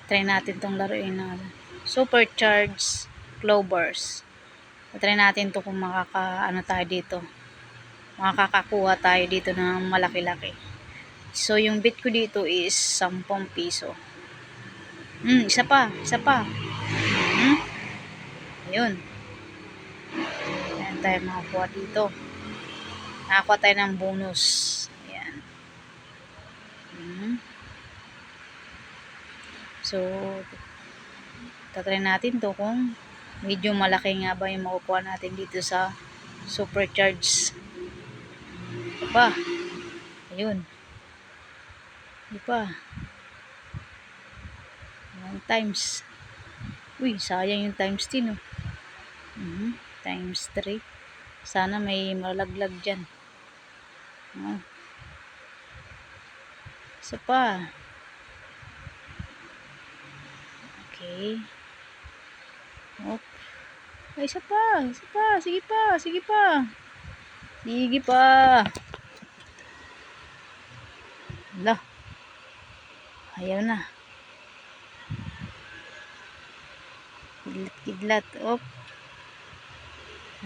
Try natin tong laruin na Supercharged Clovers. Try natin to kung makaka-ano tayo dito. Makakakuha tayo dito ng malaki-laki. So, yung bid ko dito is 10 piso. Isa pa. Ayun. Ayan tayo makakuha dito. Nakakuha tayo ng bonus. Ayan. So, tatry natin to kung medyo malaki nga ba yung makukuha natin dito sa Supercharged. Pa. Ayun. Di pa. 1 times. Uy, sayang yung times 10, oh. Times 3. Sana may malaglag dyan. Isa pa. Okay. Op. Ay, isa pa. Sige pa. Ala. Ayaw na. Kidlat. Op.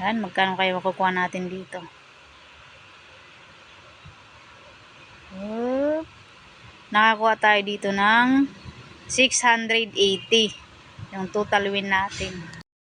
Yan, magkano kayo makukuha natin dito? Op. Nakakuha tayo dito ng 680. Yung total win natin.